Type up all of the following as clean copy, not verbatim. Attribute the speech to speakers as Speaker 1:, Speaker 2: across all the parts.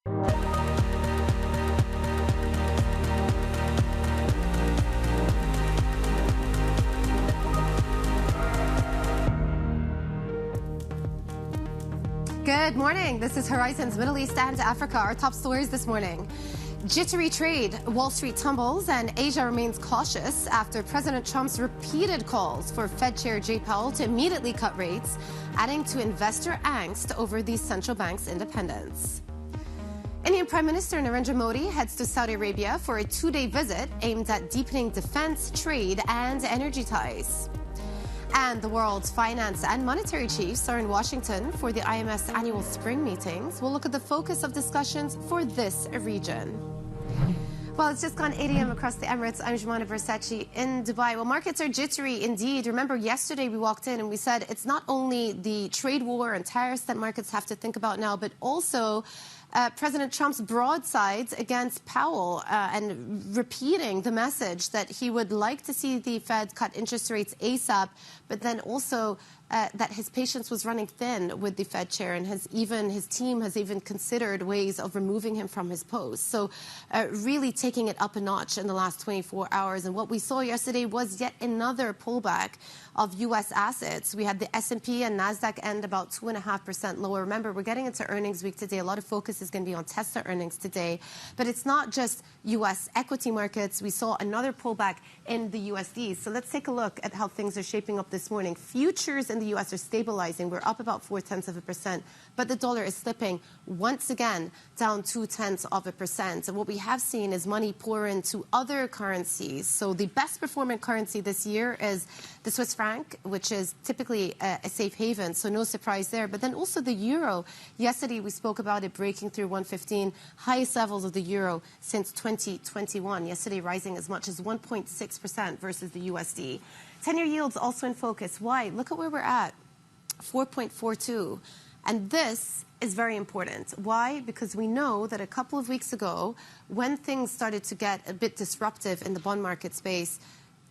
Speaker 1: Good morning. This is Horizon's Middle East and Africa. Our top stories this morning. Jittery trade, Wall Street tumbles, and Asia remains cautious after President Trump's repeated calls for Fed Chair Jay Powell to immediately cut rates, adding to investor angst over the central bank's independence. Indian Prime Minister Narendra Modi heads to Saudi Arabia for a two-day visit aimed at deepening defense, trade, and energy ties. And the world's finance and monetary chiefs are in Washington for the IMF's annual spring meetings. We'll look at the focus of discussions for this region. Well, it's just gone 8 a.m. across the Emirates. I'm Jumana Versace in Dubai. Well, markets are jittery indeed. Remember, yesterday we walked in and we said it's not only the trade war and tariffs that markets have to think about now, but also President Trump's broadsides against Powell and repeating the message that he would like to see the Fed cut interest rates ASAP, but then also that his patience was running thin with the Fed chair, and his team has even considered ways of removing him from his post. So really taking it up a notch in the last 24 hours. And what we saw yesterday was yet another pullback of U.S. assets. We had the S&P and NASDAQ end about 2.5% lower. Remember, we're getting into earnings week today. A lot of focus is going to be on Tesla earnings today. But it's not just U.S. equity markets. We saw another pullback in the USD. So let's take a look at how things are shaping up this morning. Futures in the U.S. are stabilizing. We're up about 0.4%, but the dollar is slipping once again down 0.2%. And what we have seen is money pour into other currencies. So the best performing currency this year is the Swiss franc, which is typically a safe haven, so no surprise there. But then also the euro. Yesterday we spoke about it breaking through 115, highest levels of the euro since 2021. Yesterday rising as much as 1.6% versus the USD. 10-year yields also in focus. Why? Look at where we're at, 4.42. And this is very important. Why? Because we know that a couple of weeks ago, when things started to get a bit disruptive in the bond market space,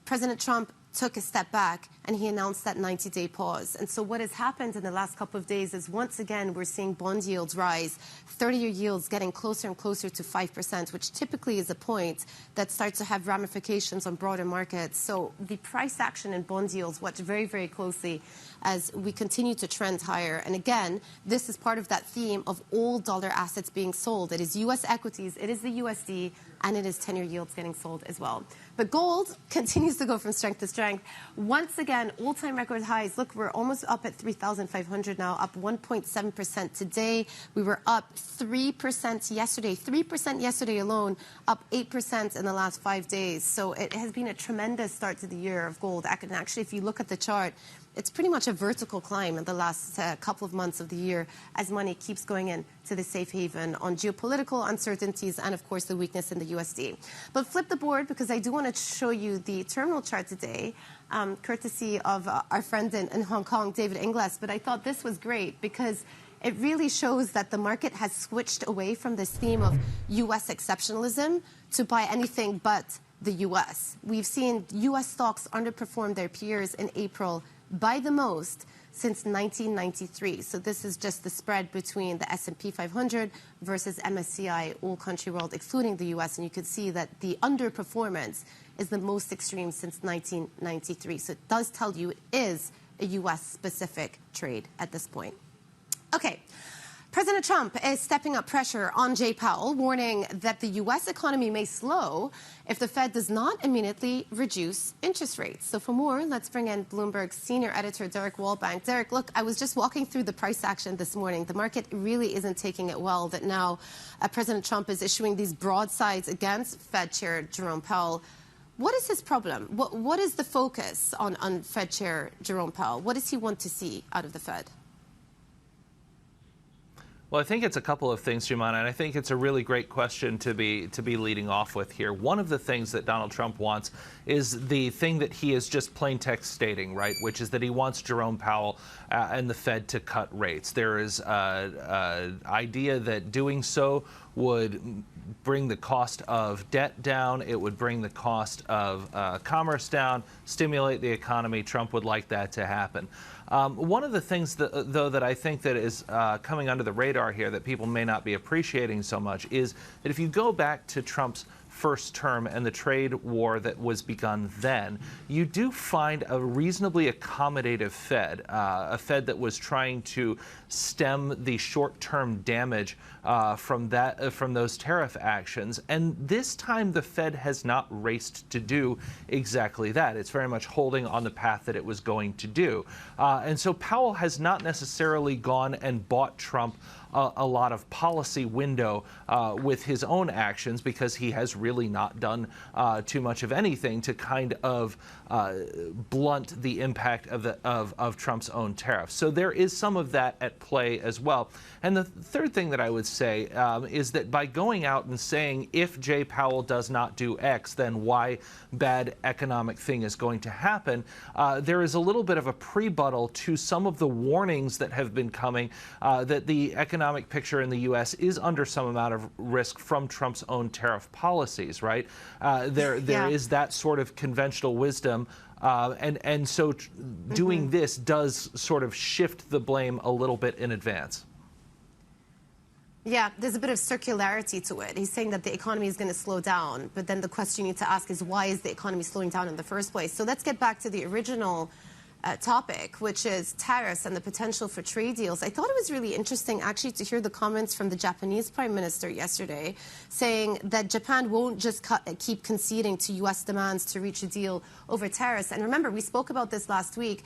Speaker 1: President Trump took a step back and he announced that 90-day pause. And so what has happened in the last couple of days is once again we're seeing bond yields rise, 30-year yields getting closer and closer to 5%, which typically is a point that starts to have ramifications on broader markets. So the price action in bond yields watch very, very closely as we continue to trend higher. And again, this is part of that theme of all dollar assets being sold. It is U.S. equities, it is the USD, and it is 10-year yields getting sold as well. But gold continues to go from strength to strength. Once again, all-time record highs. Look, we're almost up at 3,500 now, up 1.7% today. We were up 3% yesterday. 3% yesterday alone, up 8% in the last 5 days. So it has been a tremendous start to the year of gold. And actually, if you look at the chart, it's pretty much a vertical climb in the last couple of months of the year as money keeps going in to the safe haven on geopolitical uncertainties and, of course, the weakness in the USD. But flip the board because I do want to show you the terminal chart today, courtesy of our friend in Hong Kong, David Ingles. But I thought this was great because it really shows that the market has switched away from this theme of U.S. exceptionalism to buy anything but the U.S. We've seen U.S. stocks underperform their peers in April by the most since 1993. So this is just the spread between the S&P 500 versus MSCI, all country world, excluding the U.S. And you can see that the underperformance is the most extreme since 1993. So it does tell you it is a U.S.-specific trade at this point. Okay. President Trump is stepping up pressure on Jay Powell, warning that the U.S. economy may slow if the Fed does not immediately reduce interest rates. So for more, let's bring in Bloomberg's senior editor, Derek Wallbank. Derek, look, I was just walking through the price action this morning. The market really isn't taking it well that now President Trump is issuing these broadsides against Fed Chair Jerome Powell. What is his problem? What is the focus on Fed Chair Jerome Powell? What does he want to see out of the Fed?
Speaker 2: Well, I think it's a couple of things, Jumana, and I think it's a really great question to be leading off with here. One of the things that Donald Trump wants is the thing that he is just plain text stating, right, which is that he wants Jerome Powell and the Fed to cut rates. There is an idea that doing so would bring the cost of debt down. It would bring the cost of commerce down, stimulate the economy. Trump would like that to happen. One of the things, though, that I think that is coming under the radar here that people may not be appreciating so much is that if you go back to Trump's first term and the trade war that was begun then, you do find a reasonably accommodative Fed, a Fed that was trying to stem the short-term damage from those tariff actions. And this time the Fed has not raced to do exactly that. It's very much holding on the path that it was going to do. And so Powell has not necessarily gone and bought Trump a lot of policy window with his own actions, because he has really not done too much of anything to kind of blunt the impact of Trump's own tariffs. So there is some of that at play as well. And the third thing that I would say is that by going out and saying if Jay Powell does not do X, then Y bad economic thing is going to happen, there is a little bit of a prebuttal to some of the warnings that have been coming that the economic picture in the U.S. is under some amount of risk from Trump's own tariff policies, right? There is that sort of conventional wisdom. And so doing this does sort of shift the blame a little bit in advance.
Speaker 1: Yeah, there's a bit of circularity to it. He's saying that the economy is going to slow down, but then the question you need to ask is, why is the economy slowing down in the first place? So let's get back to the original topic, which is tariffs and the potential for trade deals. I thought it was really interesting, actually, to hear the comments from the Japanese Prime Minister yesterday, saying that Japan won't just keep conceding to U.S. demands to reach a deal over tariffs. And remember, we spoke about this last week,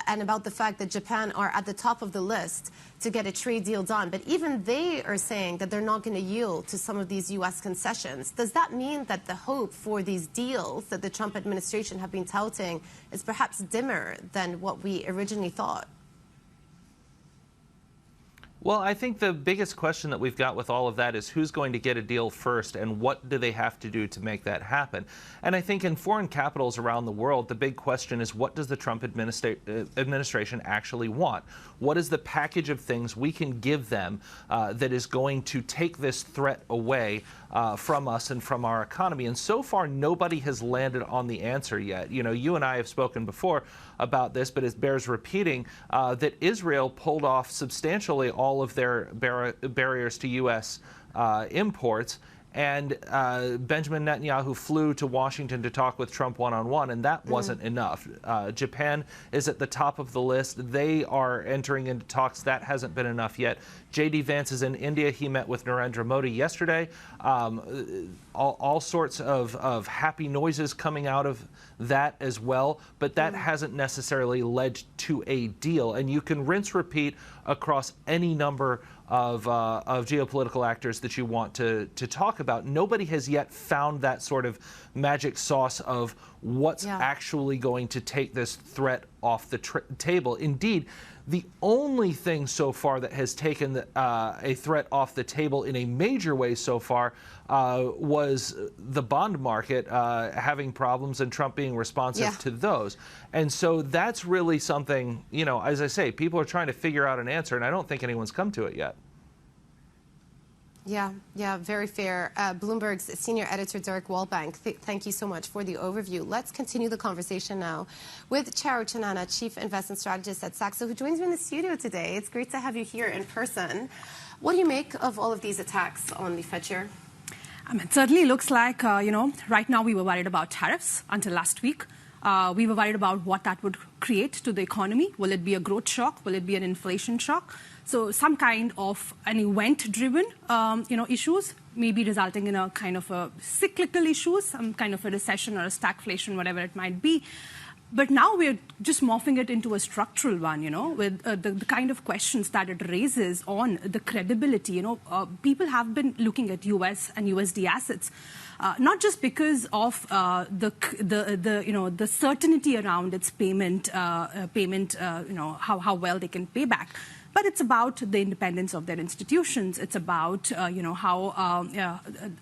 Speaker 1: and about the fact that Japan are at the top of the list to get a trade deal done. But even they are saying that they're not going to yield to some of these U.S. concessions. Does that mean that the hope for these deals that the Trump administration have been touting is perhaps dimmer than what we originally thought?
Speaker 2: Well, I think the biggest question that we've got with all of that is who's going to get a deal first and what do they have to do to make that happen? And I think in foreign capitals around the world, the big question is, what does the Trump administration actually want? What is the package of things we can give them that is going to take this threat away from us and from our economy? And so far, nobody has landed on the answer yet. You know, you and I have spoken before about this, but it bears repeating that Israel pulled off substantially all of their barriers to U.S. Imports. And Benjamin Netanyahu flew to Washington to talk with Trump one-on-one, and that wasn't enough. Japan is at the top of the list. They are entering into talks. That hasn't been enough yet. J.D. Vance is in India. He met with Narendra Modi yesterday. All sorts of happy noises coming out of that as well, but that hasn't necessarily led to a deal. And you can rinse repeat across any number of geopolitical actors that you want to talk about. Nobody has yet found that sort of magic sauce of what's actually going to take this threat off the table. Indeed, the only thing so far that has taken a threat off the table in a major way so far was the bond market having problems and Trump being responsive to those. And so that's really something, you know, as I say, people are trying to figure out an answer, and I don't think anyone's come to it yet.
Speaker 1: Yeah, very fair. Bloomberg's senior editor, Derek Wallbank, thank you so much for the overview. Let's continue the conversation now with Charu Chanana, Chief Investment Strategist at Saxo, who joins me in the studio today. It's great to have you here in person. What do you make of all of these attacks on the Fed chair?
Speaker 3: It certainly looks like, right now we were worried about tariffs until last week. We were worried about what that would create to the economy. Will it be a growth shock? Will it be an inflation shock? So some kind of an event-driven, issues, maybe resulting in a kind of a cyclical issues, some kind of a recession or a stagflation, whatever it might be. But now we're just morphing it into a structural one, with the kind of questions that it raises on the credibility. People have been looking at U.S. and USD assets, not just because of the certainty around its payment, how well they can pay back, But it's about the independence of their institutions. It's about, how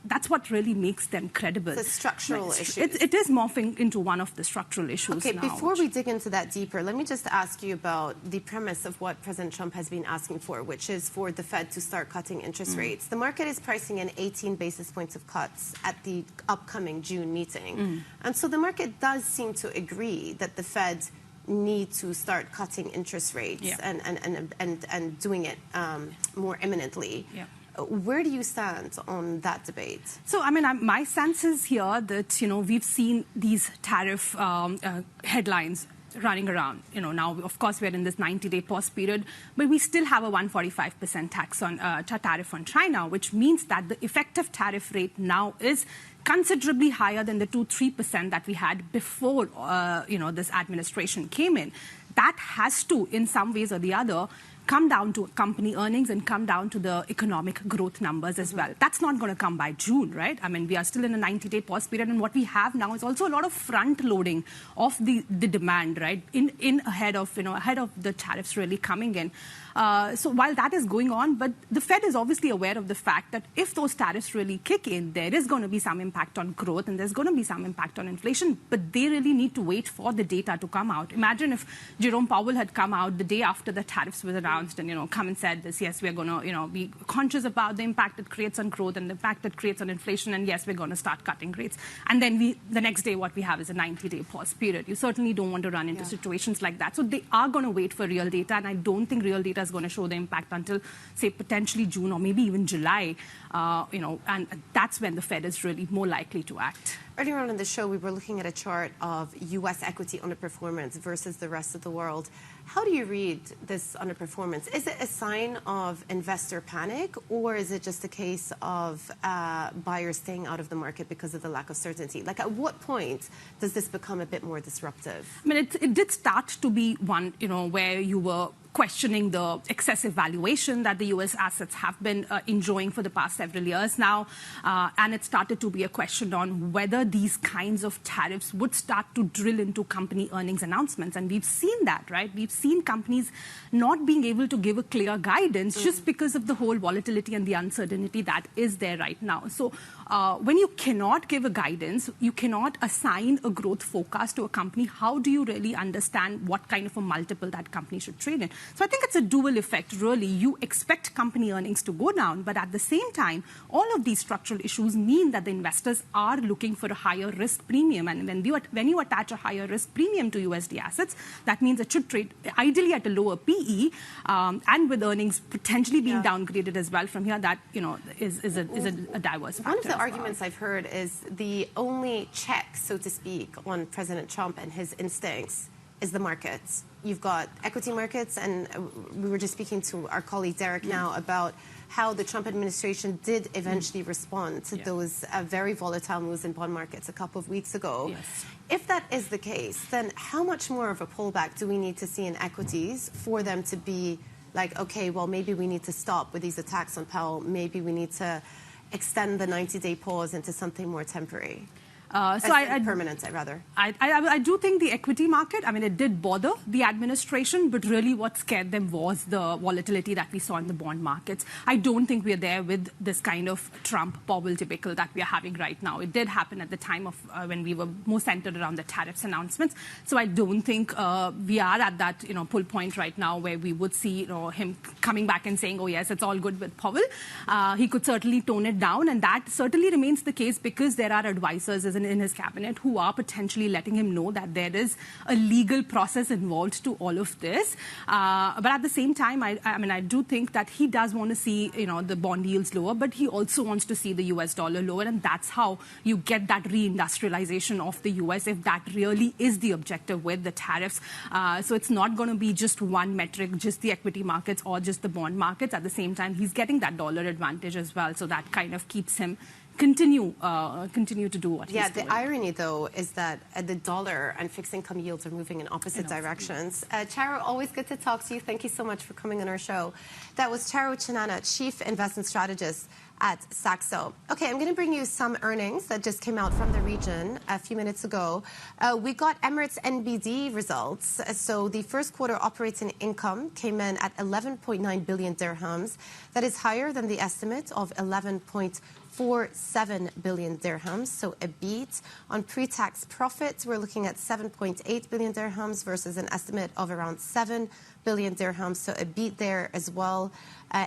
Speaker 3: that's what really makes them credible.
Speaker 1: The structural issue.
Speaker 3: It is morphing into one of the structural issues
Speaker 1: Okay,
Speaker 3: now.
Speaker 1: before we dig into that deeper, let me just ask you about the premise of what President Trump has been asking for, which is for the Fed to start cutting interest rates. The market is pricing in 18 basis points of cuts at the upcoming June meeting. And so the market does seem to agree that the Fed need to start cutting interest rates and doing it more imminently. Yeah. Where do you stand on that debate?
Speaker 3: So, I mean, my sense is here that, we've seen these tariff headlines running around. Now, of course, we're in this 90-day pause period, but we still have a 145% tax on tariff on China, which means that the effective tariff rate now is considerably higher than the 2-3% that we had before, this administration came in. That has to, in some ways or the other, come down to company earnings and come down to the economic growth numbers as well. That's not going to come by June, right? I mean, we are still in a 90-day pause period, and what we have now is also a lot of front-loading of the demand, right, in ahead of the tariffs really coming in. So while that is going on, but the Fed is obviously aware of the fact that if those tariffs really kick in, there is going to be some impact on growth and there's going to be some impact on inflation, but they really need to wait for the data to come out. Imagine if Jerome Powell had come out the day after the tariffs was announced and, come and said this, yes, we're going to, be conscious about the impact it creates on growth and the impact it creates on inflation, and yes, we're going to start cutting rates. And then the next day what we have is a 90-day pause period. You certainly don't want to run into situations like that. So they are going to wait for real data, and I don't think real data is going to show the impact until, say, potentially June or maybe even July, and that's when the Fed is really more likely to act.
Speaker 1: Earlier on in the show, we were looking at a chart of U.S. equity underperformance versus the rest of the world. How do you read this underperformance? Is it a sign of investor panic, or is it just a case of buyers staying out of the market because of the lack of certainty? Like, at what point does this become a bit more disruptive?
Speaker 3: I mean, it did start to be one, where you were questioning the excessive valuation that the U.S. assets have been enjoying for the past several years now. And it started to be a question on whether these kinds of tariffs would start to drill into company earnings announcements. And we've seen that, right? We've seen companies not being able to give a clear guidance just because of the whole volatility and the uncertainty that is there right now. So when you cannot give a guidance, you cannot assign a growth forecast to a company, how do you really understand what kind of a multiple that company should trade in? So I think it's a dual effect, really. You expect company earnings to go down, but at the same time, all of these structural issues mean that the investors are looking for a higher risk premium. And when you attach a higher risk premium to USD assets, that means it should trade ideally at a lower PE, and with earnings potentially being downgraded as well from here, that is a diverse factor.
Speaker 1: One of the arguments I've heard is the only check, so to speak, on President Trump and his instincts is the markets. You've got equity markets, and we were just speaking to our colleague Derek now about how the Trump administration did eventually respond to those very volatile moves in bond markets a couple of weeks ago.
Speaker 3: Yes.
Speaker 1: If that is the case, then how much more of a pullback do we need to see in equities for them to be like, okay, well, maybe we need to stop with these attacks on Powell, maybe we need to extend the 90-day pause into something more temporary? Permanent, rather.
Speaker 3: I do think the equity market, I mean, it did bother the administration, but really what scared them was the volatility that we saw in the bond markets. I don't think we're there with this kind of Trump-Powell debacle that we are having right now. It did happen at the time of when we were more centered around the tariffs announcements. So I don't think we are at that pull point right now where we would see him coming back and saying, oh yes, it's all good with Powell. He could certainly tone it down, and that certainly remains the case because there are advisors in his cabinet who are potentially letting him know that there is a legal process involved to all of this. But at the same time, I do think that he does want to see, the bond yields lower, but he also wants to see the US dollar lower. And that's how you get that reindustrialization of the US, if that really is the objective with the tariffs. So it's not going to be just one metric, just the equity markets or just the bond markets. At the same time, he's getting that dollar advantage as well. So that kind of keeps him continue to do what he's doing.
Speaker 1: Yeah, the irony, though, is that the dollar and fixed income yields are moving in opposite directions. Charu, always good to talk to you. Thank you so much for coming on our show. That was Charu Chanana, Chief Investment Strategist at Saxo. Okay, I'm going to bring you some earnings that just came out from the region a few minutes ago. We got Emirates NBD results. So the first quarter operating income came in at 11.9 billion dirhams. That is higher than the estimate of 11.47 billion dirhams, so a beat. On pre-tax profits, we're looking at 7.8 billion dirhams versus an estimate of around 7 billion dirhams, so a beat there as well.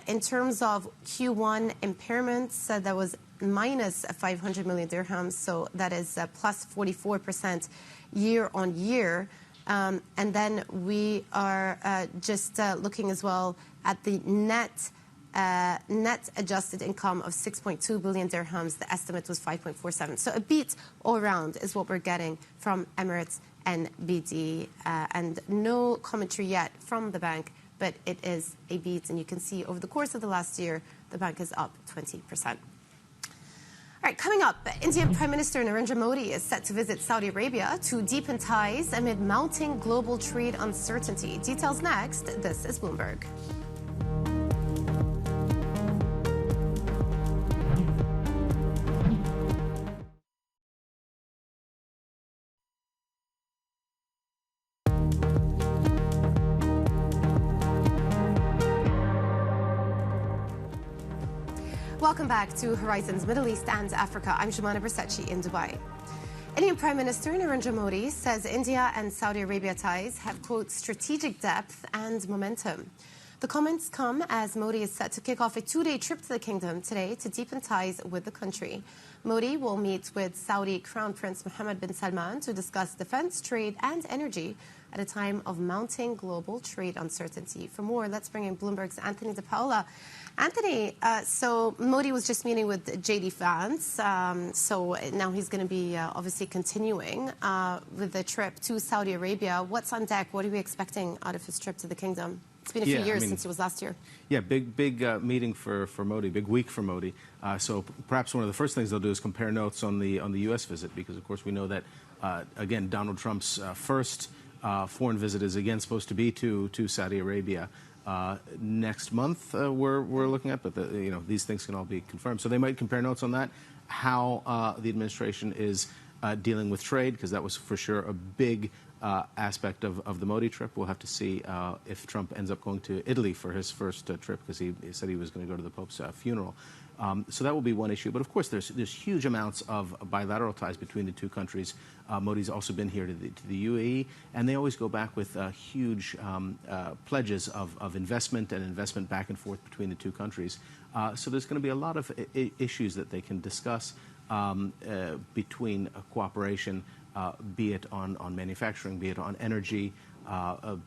Speaker 1: In terms of Q1 impairments, that was minus 500 million dirhams, so that is plus 44% year on year. And then we are just looking as well at the net adjusted income of 6.2 billion dirhams. The estimate was 5.47. So a beat all around is what we're getting from Emirates NBD. And no commentary yet from the bank, but it is a beat. And you can see over the course of the last year, the bank is up 20%. All right, coming up, Indian Prime Minister Narendra Modi is set to visit Saudi Arabia to deepen ties amid mounting global trade uncertainty. Details next. This is Bloomberg. Welcome back to Horizons Middle East and Africa. I'm Jumana Bersachi in Dubai. Indian Prime Minister Narendra Modi says India and Saudi Arabia ties have, quote, strategic depth and momentum. The comments come as Modi is set to kick off a two-day trip to the kingdom today to deepen ties with the country. Modi will meet with Saudi Crown Prince Mohammed bin Salman to discuss defense, trade and energy at a time of mounting global trade uncertainty. For more, let's bring in Bloomberg's Anthony De Paola. Anthony, so Modi was just meeting with J.D. Vance, so now he's going to be obviously continuing with the trip to Saudi Arabia. What's on deck? What are we expecting out of his trip to the kingdom? It's been a few years since it was last year. Yeah, big meeting for Modi, big week for Modi. So perhaps one of the first things they'll do is compare notes on the U.S. visit, because of course we know that again Donald Trump's first foreign visit is again supposed to be to Saudi Arabia. Next month we're looking at, but these things can all be confirmed. So they might compare notes on that, how the administration is dealing with trade, because that was for sure a big aspect of the Modi trip. We'll have to see if Trump ends up going to Italy for his first trip, because he said he was going to go to the Pope's funeral. So that will be one issue. But of course, there's huge amounts of bilateral ties between the two countries. Modi's also been here to the UAE, and they always go back with huge pledges of investment and investment back and forth between the two countries. So there's going to be a lot of issues that they can discuss between cooperation, be it on manufacturing, be it on energy,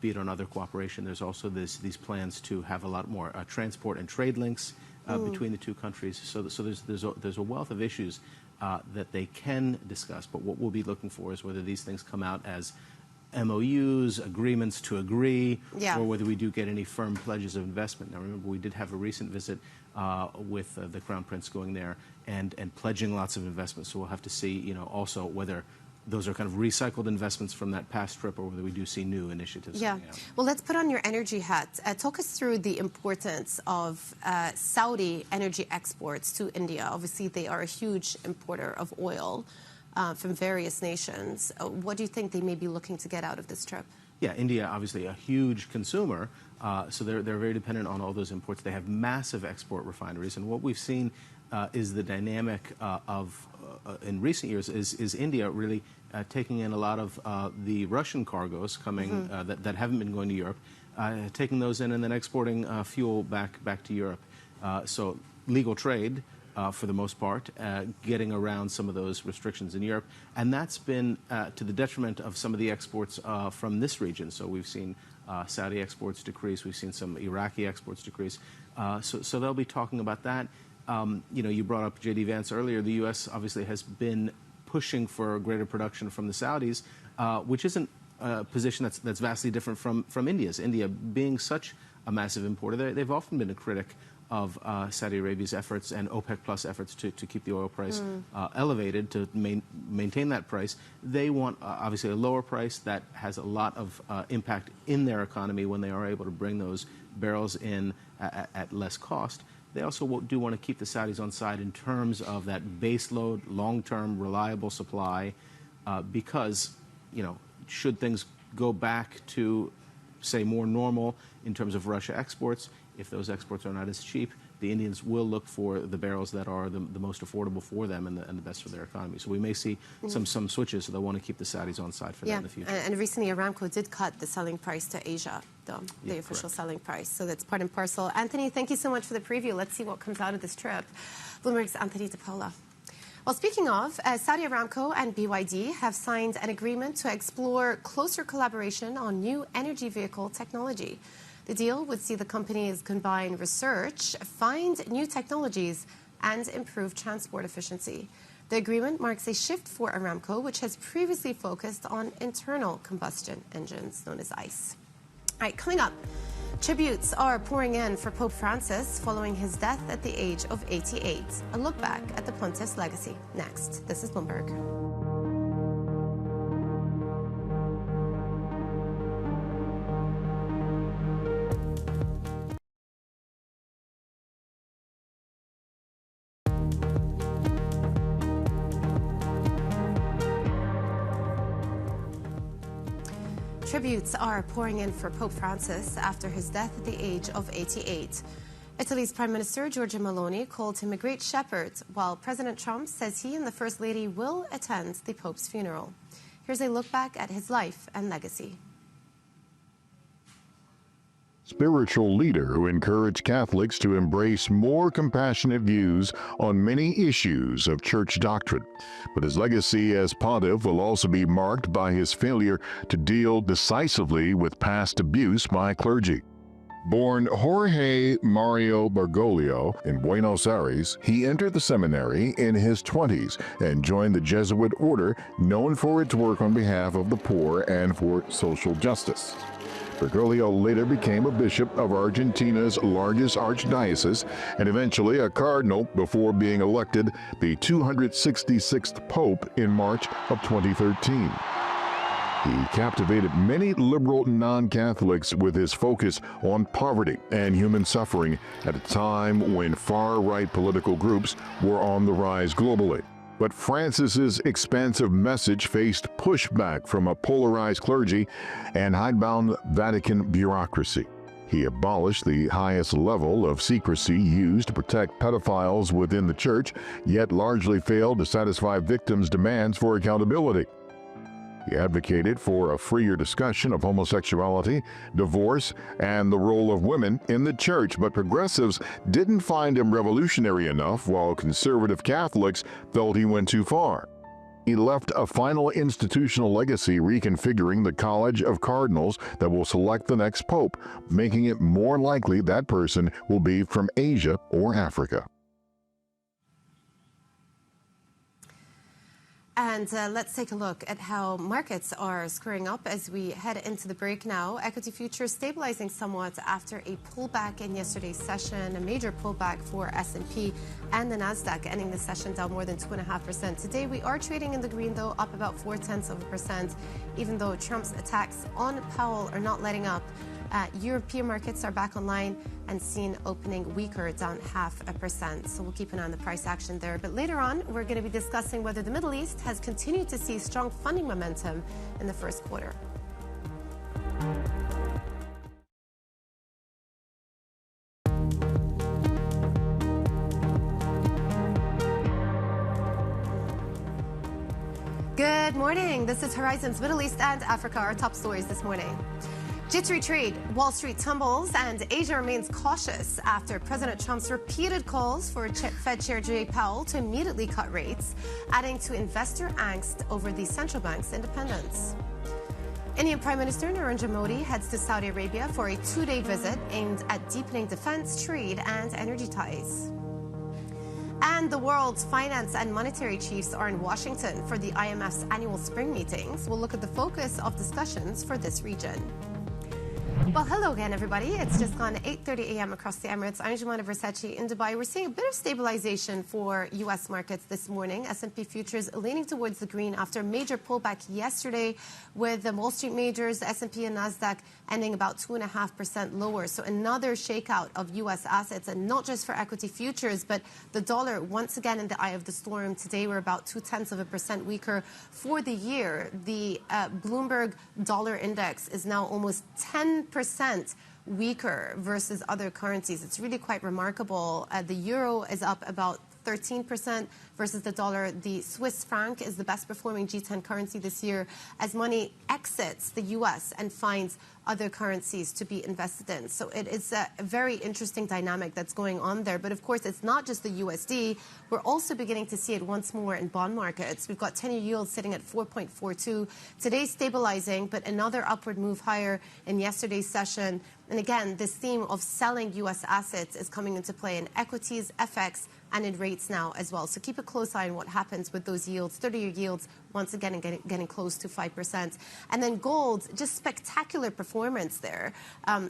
Speaker 1: be it on other cooperation. There's also these plans to have a lot more transport and trade links between the two countries. So there's a wealth of issues that they can discuss. But what we'll be looking for is whether these things come out as MOUs, agreements to agree, or whether we do get any firm pledges of investment. Now, remember, we did have a recent visit with the Crown Prince going there and pledging lots of investment. So we'll have to see, also whether those are kind of recycled investments from that past trip, or whether we do see new initiatives. Yeah. Well, let's put on your energy hat. Talk us through the importance of Saudi energy exports to India. Obviously, they are a huge importer of oil from various nations. What do you think they may be looking to get out of this trip? Yeah, India, obviously a huge consumer, so they're very dependent on all those imports. They have massive export refineries, and what we've seen is the dynamic in recent years is India really taking in a lot of the Russian cargoes coming that haven't been going to Europe, taking those in and then exporting fuel back to Europe. So legal trade, for the most part, getting around some of those restrictions in Europe. And that's been to the detriment of some of the exports from this region. So we've seen Saudi exports decrease. We've seen some Iraqi exports decrease. So they'll be talking about that. You brought up J.D. Vance earlier. The U.S. obviously has been pushing for greater production from the Saudis, which isn't a position that's vastly different from India's. India, being such a massive importer, they've often been a critic of Saudi Arabia's efforts and OPEC Plus efforts to keep the oil price elevated, to maintain that price. They want, obviously, a lower price that has a lot of impact in their economy when they are able to bring those barrels in at less cost.
Speaker 4: they also do want to keep the Saudis on side in terms of that baseload, long-term, reliable supply, because, should things go back to, say, more normal in terms of Russia exports, if those exports are not as cheap, the Indians will look for the barrels that are the most affordable for them and the best for their economy. So we may see some switches, so they'll want to keep the Saudis on side for that in the future.
Speaker 1: And recently Aramco did cut the selling price to Asia, though, the official selling price. So that's part and parcel. Anthony, thank you so much for the preview. Let's see what comes out of this trip. Bloomberg's Anthony DePaula. Well, speaking of, Saudi Aramco and BYD have signed an agreement to explore closer collaboration on new energy vehicle technology. The deal would see the companies combine research, find new technologies, and improve transport efficiency. The agreement marks a shift for Aramco, which has previously focused on internal combustion engines, known as ICE. All right, coming up, tributes are pouring in for Pope Francis following his death at the age of 88. A look back at the Pontiff's legacy. Next, this is Bloomberg. Tributes are pouring in for Pope Francis after his death at the age of 88. Italy's Prime Minister Giorgia Meloni called him a great shepherd, while President Trump says he and the First Lady will attend the Pope's funeral. Here's a look back at his life and legacy.
Speaker 5: Spiritual leader who encouraged Catholics to embrace more compassionate views on many issues of church doctrine. But his legacy as pontiff will also be marked by his failure to deal decisively with past abuse by clergy. Born Jorge Mario Bergoglio in Buenos Aires, he entered the seminary in his 20s and joined the Jesuit order known for its work on behalf of the poor and for social justice. Bergoglio later became a bishop of Argentina's largest archdiocese and eventually a cardinal before being elected the 266th pope in March of 2013. He captivated many liberal non-Catholics with his focus on poverty and human suffering at a time when far-right political groups were on the rise globally. But Francis's expansive message faced pushback from a polarized clergy and hidebound Vatican bureaucracy. He abolished the highest level of secrecy used to protect pedophiles within the church, yet largely failed to satisfy victims' demands for accountability. He advocated for a freer discussion of homosexuality, divorce, and the role of women in the church, but progressives didn't find him revolutionary enough, while conservative Catholics felt he went too far. He left a final institutional legacy reconfiguring the College of Cardinals that will select the next pope, making it more likely that person will be from Asia or Africa.
Speaker 1: And let's take a look at how markets are screwing up as we head into the break now. Equity futures stabilizing somewhat after a pullback in yesterday's session, a major pullback for S&P and the Nasdaq, ending the session down more than 2.5%. Today we are trading in the green, though, up about 0.4%, even though Trump's attacks on Powell are not letting up. European markets are back online and seen opening weaker, down 0.5%. So we'll keep an eye on the price action there. But later on, we're going to be discussing whether the Middle East has continued to see strong funding momentum in the first quarter. Good morning. This is Horizon's Middle East and Africa, our top stories this morning. Jittery trade, Wall Street tumbles, and Asia remains cautious after President Trump's repeated calls for Fed Chair Jerome Powell to immediately cut rates, adding to investor angst over the central bank's independence. Indian Prime Minister Narendra Modi heads to Saudi Arabia for a 2-day visit aimed at deepening defense, trade, and energy ties. And the world's finance and monetary chiefs are in Washington for the IMF's annual spring meetings. We'll look at the focus of discussions for this region. Well, hello again, everybody. It's just gone 8:30 a.m. across the Emirates. I'm Johanna Versace in Dubai. We're seeing a bit of stabilization for U.S. markets this morning. S&P futures leaning towards the green after a major pullback yesterday, with the Wall Street majors, the S&P and Nasdaq ending about 2.5% lower. So another shakeout of U.S. assets, and not just for equity futures, but the dollar once again in the eye of the storm. Today, we're about 0.2% weaker for the year. The Bloomberg dollar index is now almost 10% weaker versus other currencies. It's really quite remarkable. The euro is up about 13% versus the dollar. The Swiss franc is the best performing G10 currency this year as money exits the U.S. and finds other currencies to be invested in. So it is a very interesting dynamic that's going on there. But of course, it's not just the USD. We're also beginning to see it once more in bond markets. We've got 10-year yields sitting at 4.42. Today stabilizing, but another upward move higher in yesterday's session. And again, this theme of selling U.S. assets is coming into play in equities, FX, and in rates now as well. So keep a close eye on what happens with those yields. 30-year yields, once again, getting close to 5%. And then gold, just spectacular performance there.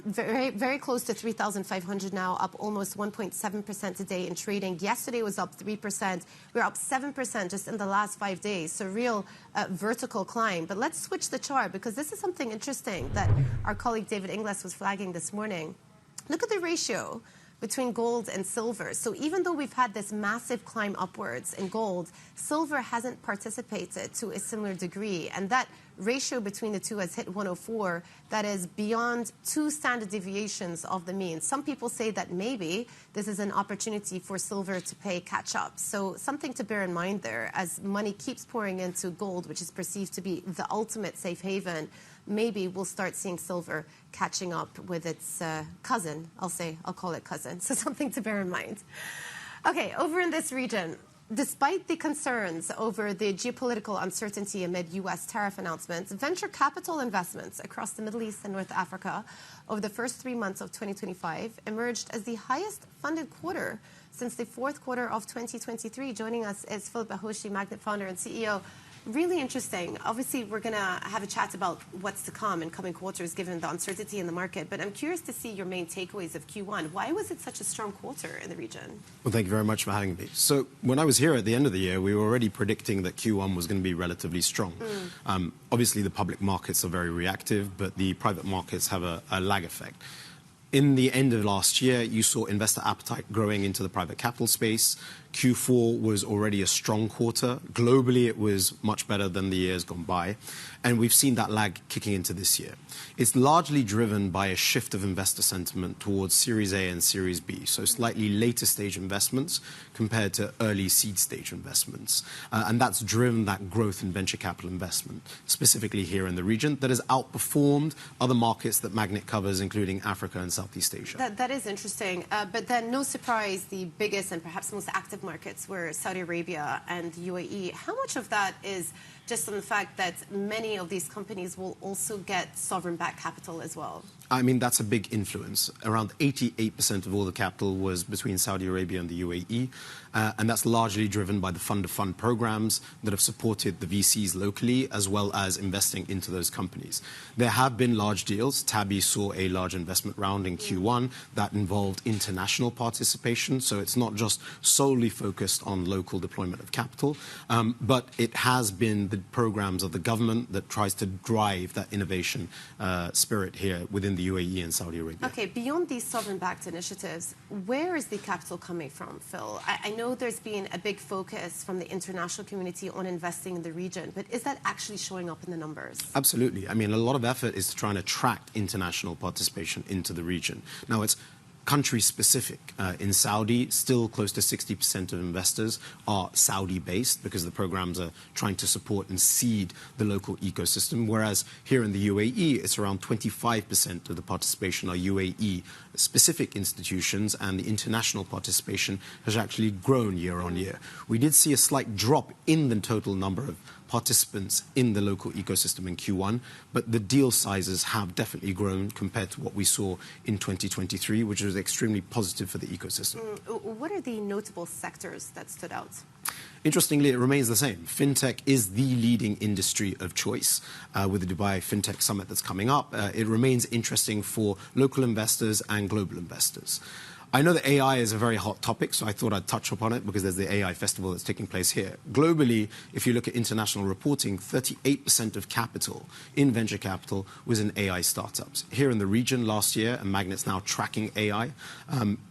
Speaker 1: Very, very close to 3,500 now, up almost 1.7% today in trading. Yesterday was up 3%. We're up 7% just in the last 5 days. So real vertical climb. But let's switch the chart, because this is something interesting that our colleague David Inglis was flagging this morning. Look at the ratio between gold and silver. So even though we've had this massive climb upwards in gold, silver hasn't participated to a similar degree. And that ratio between the two has hit 104. That is beyond 2 standard deviations of the mean. Some people say that maybe this is an opportunity for silver to pay catch up. So something to bear in mind there, as money keeps pouring into gold, which is perceived to be the ultimate safe haven. Maybe we'll start seeing silver catching up with its cousin. I'll call it cousin. So something to bear in mind. Okay, over in this region, despite the concerns over the geopolitical uncertainty amid U.S. tariff announcements, venture capital investments across the Middle East and North Africa over the first 3 months of 2025 emerged as the highest funded quarter since the fourth quarter of 2023. Joining us is Bahoshy, Magnitt founder and CEO. Really interesting. Obviously, we're going to have a chat about what's to come in coming quarters, given the uncertainty in the market. But I'm curious to see your main takeaways of Q1. Why was it such a strong quarter in the region?
Speaker 6: Well, thank you very much for having me. So when I was here at the end of the year, we were already predicting that Q1 was going to be relatively strong. Obviously, the public markets are very reactive, but the private markets have a lag effect. In the end of last year, you saw investor appetite growing into the private capital space. Q4 was already a strong quarter. Globally, it was much better than the years gone by. And we've seen that lag kicking into this year. It's largely driven by a shift of investor sentiment towards Series A and Series B, so slightly later stage investments compared to early seed stage investments. And that's driven that growth in venture capital investment, specifically here in the region, that has outperformed other markets that Magnitt covers, including Africa and Southeast Asia.
Speaker 1: That is interesting. But then, no surprise, the biggest and perhaps most active markets were Saudi Arabia and UAE. How much of that is just on the fact that many of these companies will also get sovereign-backed capital as well?
Speaker 6: I mean, that's a big influence. Around 88% of all the capital was between Saudi Arabia and the UAE. And that's largely driven by the fund-to-fund programs that have supported the VCs locally, as well as investing into those companies. There have been large deals. Tabi saw a large investment round in Q1 that involved international participation. So it's not just solely focused on local deployment of capital, but it has been the programs of the government that tries to drive that innovation spirit here within the UAE and Saudi Arabia.
Speaker 1: Okay, beyond these sovereign-backed initiatives, where is the capital coming from, Phil? I know there's been a big focus from the international community on investing in the region, but is that actually showing up in the numbers?
Speaker 6: Absolutely. I mean, a lot of effort is to try and attract international participation into the region. Now, it's country-specific. In Saudi, still close to 60% of investors are Saudi-based because the programs are trying to support and seed the local ecosystem, whereas here in the UAE, it's around 25% of the participation are UAE-specific institutions, and the international participation has actually grown year on year. We did see a slight drop in the total number of participants in the local ecosystem in Q1, but the deal sizes have definitely grown compared to what we saw in 2023, which was extremely positive for the ecosystem.
Speaker 1: What are the notable sectors that stood out?
Speaker 6: Interestingly, it remains the same. Fintech is the leading industry of choice with the Dubai Fintech Summit that's coming up. It remains interesting for local investors and global investors. I know that AI is a very hot topic, so I thought I'd touch upon it because there's the AI festival that's taking place here. Globally, if you look at international reporting, 38% of capital in venture capital was in AI startups. Here in the region last year, and Magnitt's now tracking AI,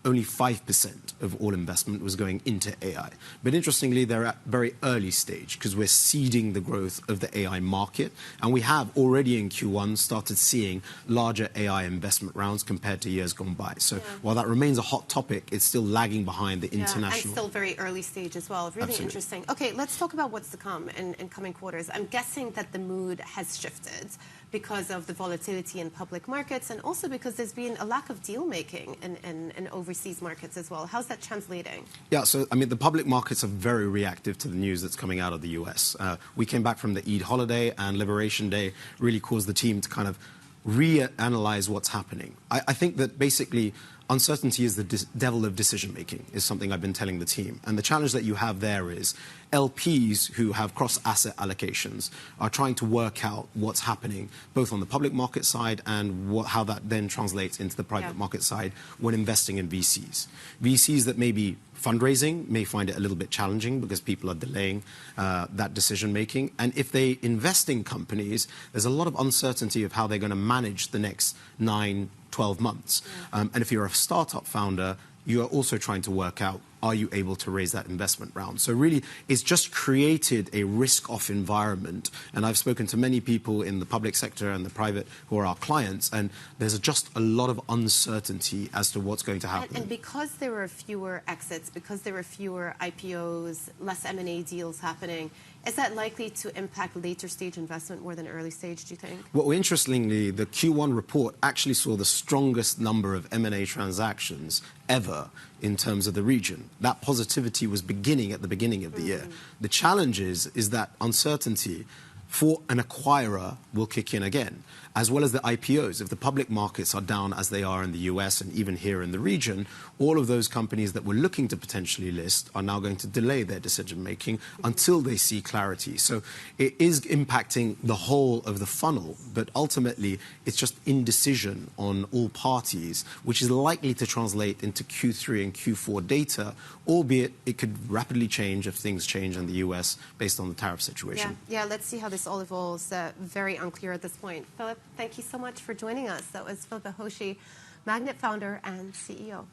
Speaker 6: only 5% of all investment was going into AI. But interestingly, they're at very early stage because we're seeding the growth of the AI market. And we have already in Q1 started seeing larger AI investment rounds compared to years gone by. So while that remains a hot topic, it's still lagging behind the international.
Speaker 1: And still very early stage as well. Really
Speaker 6: Absolutely.
Speaker 1: Interesting. Okay, let's talk about what's to come in coming quarters. I'm guessing that the mood has shifted because of the volatility in public markets and also because there's been a lack of deal making in overseas markets as well. How's that translating?
Speaker 6: Yeah, so I mean, the public markets are very reactive to the news that's coming out of the US. We came back from the Eid holiday, and Liberation Day really caused the team to kind of reanalyze what's happening. I think that basically uncertainty is the devil of decision-making, is something I've been telling the team. And the challenge that you have there is LPs who have cross-asset allocations are trying to work out what's happening, both on the public market side and how that then translates into the private market side when investing in VCs. VCs that may be fundraising may find it a little bit challenging because people are delaying that decision-making. And if they invest in companies, there's a lot of uncertainty of how they're going to manage the next 9, 12 months. And if you're a startup founder, you are also trying to work out, are you able to raise that investment round? So really, it's just created a risk-off environment. And I've spoken to many people in the public sector and the private who are our clients, and there's just a lot of uncertainty as to what's going to happen.
Speaker 1: And because there were fewer exits, because there were fewer IPOs, less M&A deals happening, is that likely to impact later stage investment more than early stage, do you think?
Speaker 6: Well, interestingly, the Q1 report actually saw the strongest number of M&A transactions ever in terms of the region. That positivity was beginning at the beginning of the year. The challenge is that uncertainty for an acquirer will kick in again, as well as the IPOs. If the public markets are down as they are in the US and even here in the region, all of those companies that were looking to potentially list are now going to delay their decision-making until they see clarity. So it is impacting the whole of the funnel, but ultimately it's just indecision on all parties, which is likely to translate into Q3 and Q4 data, albeit it could rapidly change if things change in the US based on the tariff situation.
Speaker 1: Yeah, let's see how this all evolves. Very unclear at this point. Philip, thank you so much for joining us. That was Philip Bahoshy, Magnitt founder and CEO.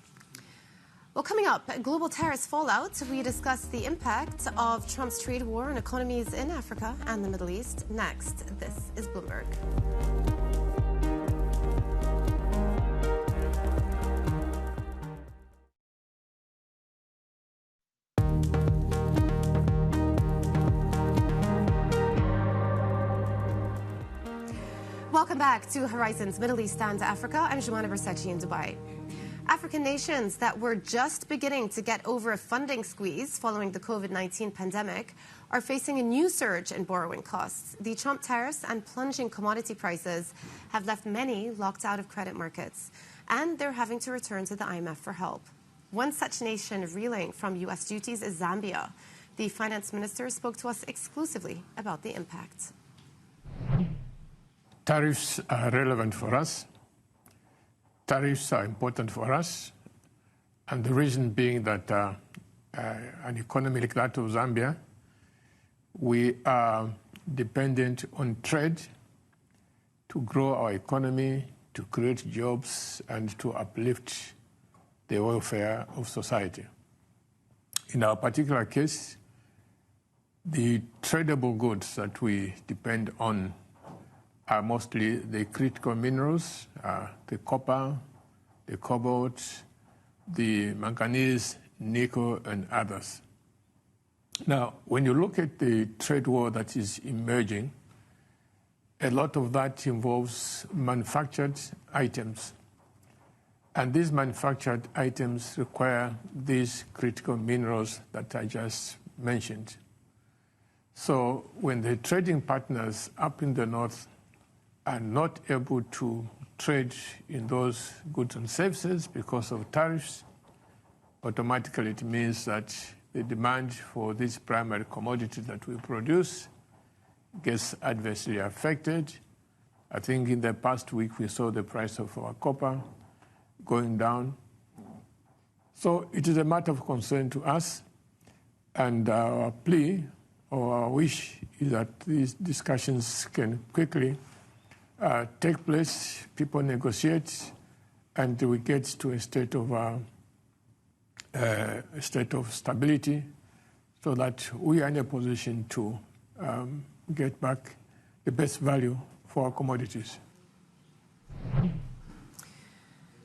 Speaker 1: Well, coming up, global tariffs fallout. We discuss the impact of Trump's trade war on economies in Africa and the Middle East. Next, this is Bloomberg. Welcome back to Horizons Middle East and Africa. I'm Joanna Versace in Dubai. African nations that were just beginning to get over a funding squeeze following the COVID-19 pandemic are facing a new surge in borrowing costs. The Trump tariffs and plunging commodity prices have left many locked out of credit markets, and they're having to return to the IMF for help. One such nation reeling from U.S. duties is Zambia. The finance minister spoke to us exclusively about the impact.
Speaker 7: Tariffs are relevant for us. Tariffs are important for us. And the reason being that an economy like that of Zambia, we are dependent on trade to grow our economy, to create jobs, and to uplift the welfare of society. In our particular case, the tradable goods that we depend on are mostly the critical minerals, the copper, the cobalt, the manganese, nickel, and others. Now, when you look at the trade war that is emerging, a lot of that involves manufactured items. And these manufactured items require these critical minerals that I just mentioned. So when the trading partners up in the north are not able to trade in those goods and services because of tariffs, automatically it means that the demand for these primary commodities that we produce gets adversely affected. I think in the past week we saw the price of our copper going down. So it is a matter of concern to us, and our plea or our wish is that these discussions can quickly take place, people negotiate, and we get to a state of stability so that we are in a position to get back the best value for our commodities.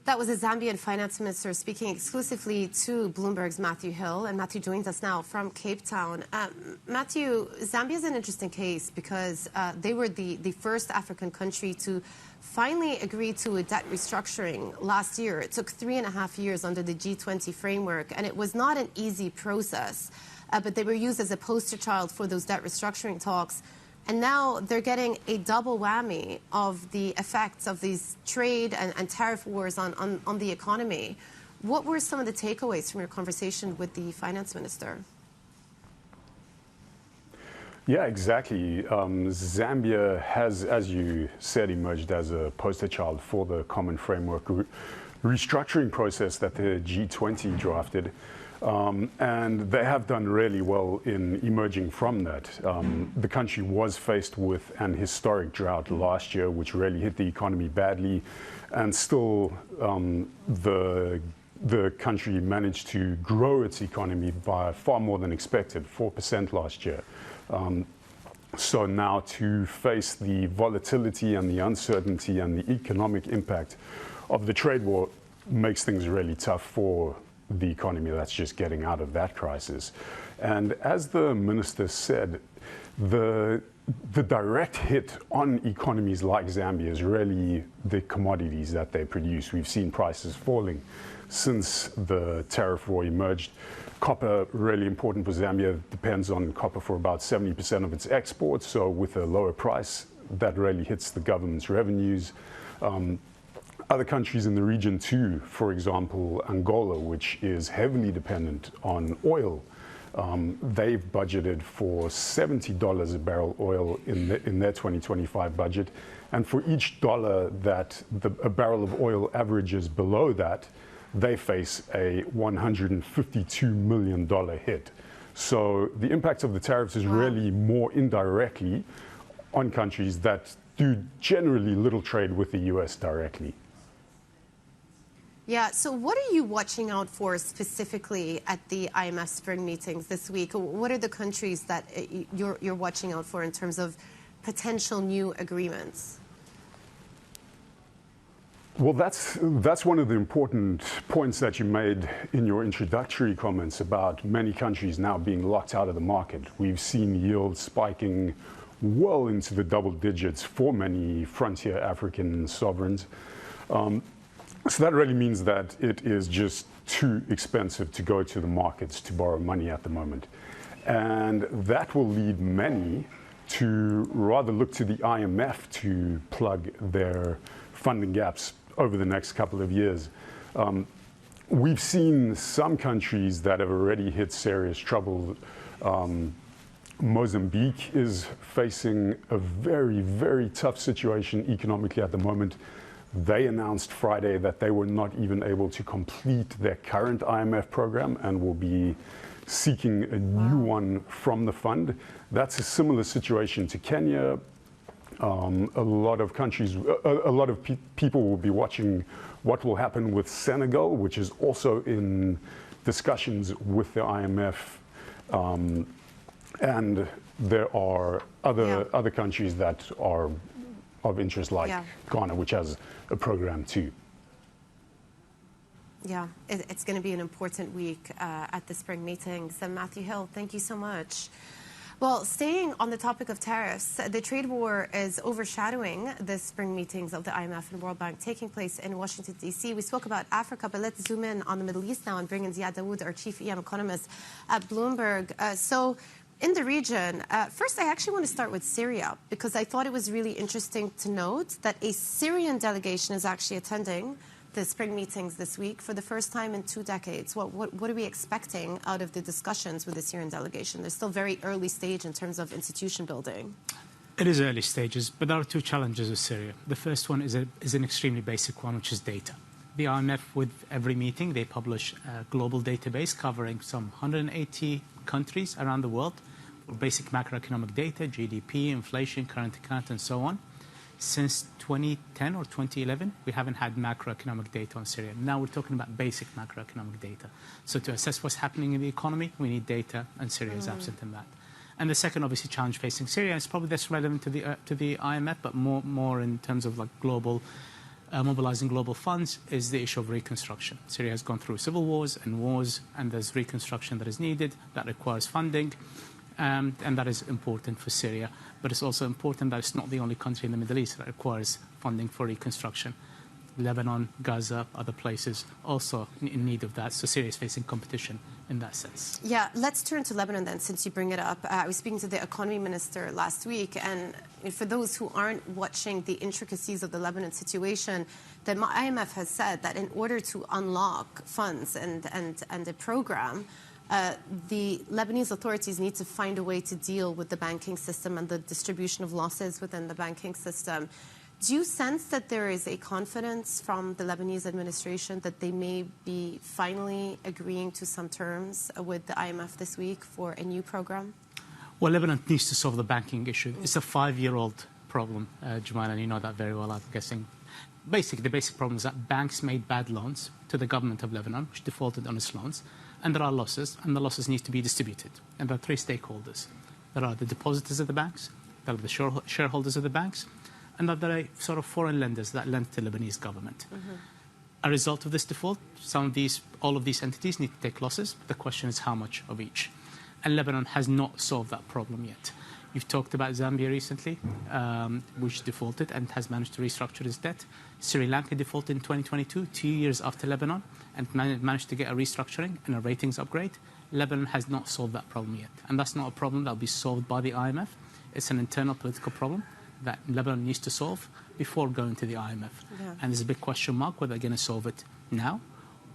Speaker 1: That was the Zambian Finance Minister speaking exclusively to Bloomberg's Matthew Hill. And Matthew joins us now from Cape Town. Matthew, Zambia is an interesting case because they were the first African country to finally agree to a debt restructuring last year. It took 3.5 years under the G20 framework, and it was not an easy process. But they were used as a poster child for those debt restructuring talks. And now they're getting a double whammy of the effects of these trade and tariff wars on the economy. What were some of the takeaways from your conversation with the finance minister?
Speaker 8: Yeah, exactly. Zambia has, as you said, emerged as a poster child for the common framework restructuring process that the G20 drafted. And they have done really well in emerging from that. The country was faced with an historic drought last year, which really hit the economy badly. And still, the country managed to grow its economy by far more than expected, 4% last year. So now to face the volatility and the uncertainty and the economic impact of the trade war makes things really tough for the economy that's just getting out of that crisis. And as the minister said, the direct hit on economies like Zambia is really the commodities that they produce. We've seen prices falling since the tariff war emerged. Copper, really important for Zambia, depends on copper for about 70% of its exports. So with a lower price, that really hits the government's revenues. Other countries in the region too, for example, Angola, which is heavily dependent on oil, they've budgeted for $70 a barrel oil in their 2025 budget. And for each dollar that a barrel of oil averages below that, they face a $152 million hit. So the impact of the tariffs is really more indirectly on countries that do generally little trade with the US directly.
Speaker 1: Yeah, so what are you watching out for specifically at the IMF spring meetings this week? What are the countries that you're watching out for in terms of potential new agreements?
Speaker 8: Well, that's one of the important points that you made in your introductory comments about many countries now being locked out of the market. We've seen yields spiking well into the double digits for many frontier African sovereigns. So that really means that it is just too expensive to go to the markets to borrow money at the moment. And that will lead many to rather look to the IMF to plug their funding gaps over the next couple of years. We've seen some countries that have already hit serious trouble. Mozambique is facing a very, very tough situation economically at the moment. They announced Friday that they were not even able to complete their current IMF program and will be seeking a new one from the fund. That's a similar situation to Kenya. A lot of countries, a lot of people will be watching what will happen with Senegal, which is also in discussions with the IMF. And there are other countries that are of interest, like Ghana, which has a program too.
Speaker 1: Yeah, it's going to be an important week at the spring meetings. Matthew Hill, thank you so much. Well, staying on the topic of tariffs, the trade war is overshadowing the spring meetings of the IMF and World Bank taking place in Washington, D.C. We spoke about Africa, but let's zoom in on the Middle East now and bring in Ziad Dawood, our chief EM economist at Bloomberg. So in the region, first, I actually want to start with Syria, because I thought it was really interesting to note that a Syrian delegation is actually attending the spring meetings this week for the first time in 2 decades. What are we expecting out of the discussions with the Syrian delegation? They're still very early stage in terms of institution building.
Speaker 9: It is early stages, but there are 2 challenges with Syria. The first one is an extremely basic one, which is data. The IMF, with every meeting, they publish a global database covering some 180 countries around the world for basic macroeconomic data, GDP, inflation, current account, and so on. Since 2010 or 2011, we haven't had macroeconomic data on Syria. Now we're talking about basic macroeconomic data. So to assess what's happening in the economy, we need data, and Syria is absent in that. And the second, obviously, challenge facing Syria is probably less relevant to the IMF, but more in terms of like global mobilizing global funds, is the issue of reconstruction. Syria has gone through civil wars, and there's reconstruction that is needed that requires funding, and that is important for Syria. But it's also important that it's not the only country in the Middle East that requires funding for reconstruction. Lebanon, Gaza, other places also in need of that. So Syria is facing competition in that sense.
Speaker 1: Yeah, let's turn to Lebanon then, since you bring it up. I was speaking to the economy minister last week, and for those who aren't watching the intricacies of the Lebanon situation, the IMF has said that in order to unlock funds and a program, the Lebanese authorities need to find a way to deal with the banking system and the distribution of losses within the banking system. Do you sense that there is a confidence from the Lebanese administration that they may be finally agreeing to some terms with the IMF this week for a new program?
Speaker 9: Well, Lebanon needs to solve the banking issue. It's a 5-year-old problem, Jumana, and you know that very well, I'm guessing. Basically, the basic problem is that banks made bad loans to the government of Lebanon, which defaulted on its loans, and there are losses, and the losses need to be distributed. And there are 3 stakeholders. There are the depositors of the banks, there are the shareholders of the banks, and there are sort of foreign lenders that lend to the Lebanese government. A result of this default, all of these entities need to take losses. The question is how much of each. And Lebanon has not solved that problem yet. You've talked about Zambia recently, which defaulted and has managed to restructure its debt. Sri Lanka defaulted in 2022, 2 years after Lebanon, and managed to get a restructuring and a ratings upgrade. Lebanon has not solved that problem yet. And that's not a problem that will be solved by the IMF. It's an internal political problem that Lebanon needs to solve before going to the IMF. Yeah. And there's a big question mark whether they're going to solve it now,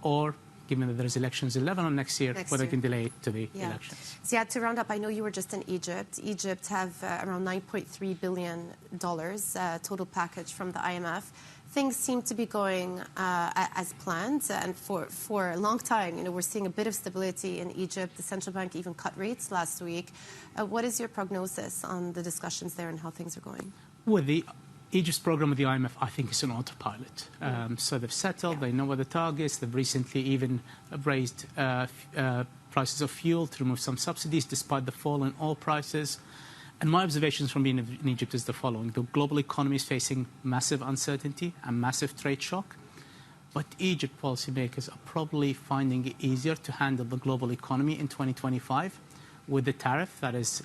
Speaker 9: or given that there's elections in Lebanon next year, whether they can delay it to the elections.
Speaker 1: Ziad, to round up, I know you were just in Egypt. Egypt have around $9.3 billion total package from the IMF. Things seem to be going as planned, and for a long time, we're seeing a bit of stability in Egypt. The central bank even cut rates last week. What is your prognosis on the discussions there and how things are going?
Speaker 9: Well, the Egypt's program with the IMF, I think, is an autopilot. So they've settled, they know what the targets. They've recently even raised prices of fuel to remove some subsidies despite the fall in oil prices. And my observations from being in Egypt is the following. The global economy is facing massive uncertainty and massive trade shock. But Egypt policymakers are probably finding it easier to handle the global economy in 2025 with the tariff that is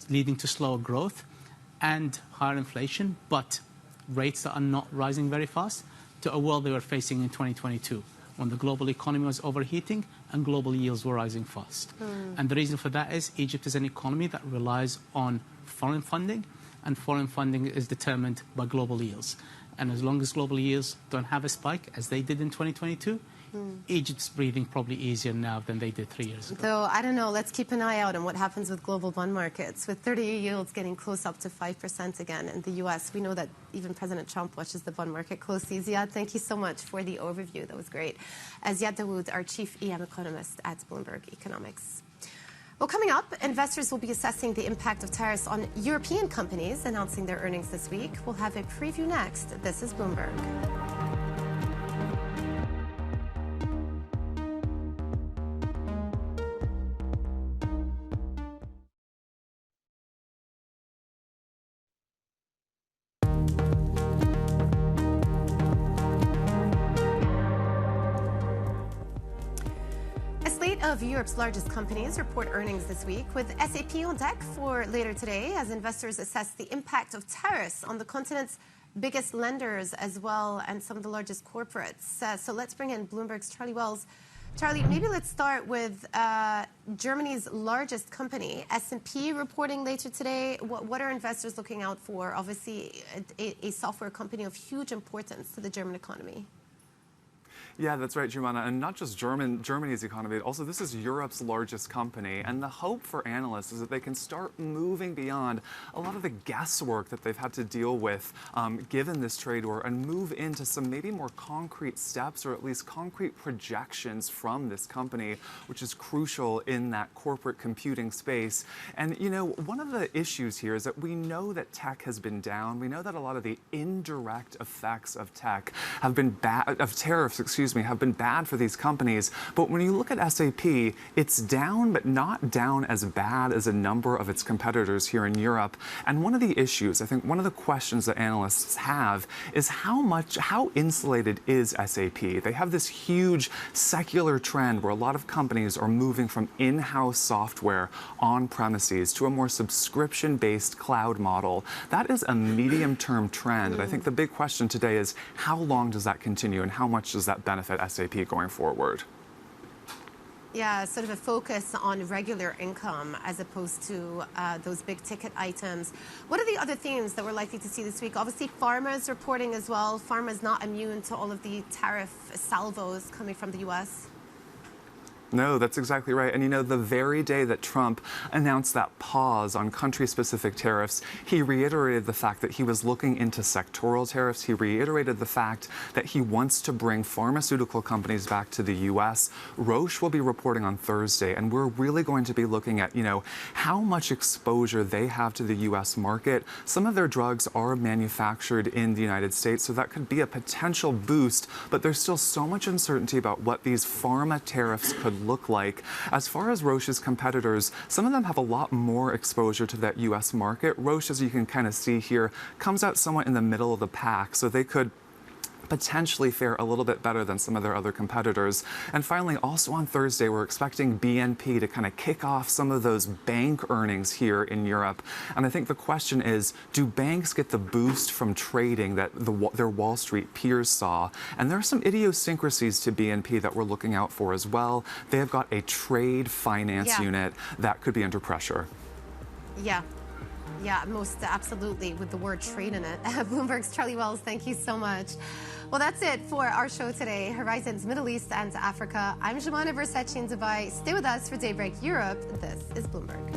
Speaker 9: leading to slower growth and higher inflation, but rates that are not rising very fast, to a world they were facing in 2022 when the global economy was overheating and global yields were rising fast. And the reason for that is Egypt is an economy that relies on foreign funding, and foreign funding is determined by global yields. And as long as global yields don't have a spike, as they did in 2022, Egypt's breathing probably easier now than they did 3 years ago.
Speaker 1: Though, I don't know, let's keep an eye out on what happens with global bond markets. With 30-year yields getting close up to 5% again in the U.S., we know that even President Trump watches the bond market closely. Ziad, thank you so much for the overview. That was great. Ziad Dawood, our chief EM economist at Bloomberg Economics. Well, coming up, investors will be assessing the impact of tariffs on European companies announcing their earnings this week. We'll have a preview next. This is Bloomberg. Of Europe's largest companies report earnings this week, with SAP on deck for later today as investors assess the impact of tariffs on the continent's biggest lenders as well and some of the largest corporates. So let's bring in Bloomberg's Charlie Wells. Charlie, maybe let's start with Germany's largest company, S&P, reporting later today. What are investors looking out for? Obviously, a software company of huge importance to the German economy.
Speaker 10: Yeah, that's right, Jumana. And not just Germany's economy, also this is Europe's largest company. And the hope for analysts is that they can start moving beyond a lot of the guesswork that they've had to deal with given this trade war and move into some maybe more concrete steps or at least concrete projections from this company, which is crucial in that corporate computing space. And, you know, one of the issues here is that we know that tech has been down. We know that a lot of the indirect effects of tech have been bad, of tariffs, have been bad for these companies. But when you look at SAP, it's down, but not down as bad as a number of its competitors here in Europe. And one of the issues, I think one of the questions that analysts have is how insulated is SAP? They have this huge secular trend where a lot of companies are moving from in-house software on premises to a more subscription-based cloud model. That is a medium-term trend. And I think the big question today is how long does that continue and how much does that benefit SAP going forward?
Speaker 1: Yeah, sort of a focus on regular income as opposed to those big ticket items. What are the other themes that we're likely to see this week? Obviously, pharma is reporting as well. Pharma is not immune to all of the tariff salvos coming from the U.S.
Speaker 10: No, that's exactly right. And you know, the very day that Trump announced that pause on country-specific tariffs, he reiterated the fact that he was looking into sectoral tariffs. He reiterated the fact that he wants to bring pharmaceutical companies back to the U.S. Roche will be reporting on Thursday, and we're really going to be looking at, you know, how much exposure they have to the U.S. market. Some of their drugs are manufactured in the United States, so that could be a potential boost, but there's still so much uncertainty about what these pharma tariffs could look like. As far as Roche's competitors, some of them have a lot more exposure to that U.S. market. Roche, as you can kind of see here, comes out somewhat in the middle of the pack, so they could potentially fare a little bit better than some of their other competitors. And finally, also on Thursday, we're expecting BNP to kind of kick off some of those bank earnings here in Europe. And I think the question is, do banks get the boost from trading that their Wall Street peers saw? And there are some idiosyncrasies to BNP that we're looking out for as well. They have got a trade finance unit that could be under pressure.
Speaker 1: Yeah, most absolutely, with the word trade in it. Bloomberg's Charlie Wells, thank you so much. Well, that's it for our show today. Horizons Middle East and Africa. I'm Jumana Versace in Dubai. Stay with us for Daybreak Europe. This is Bloomberg.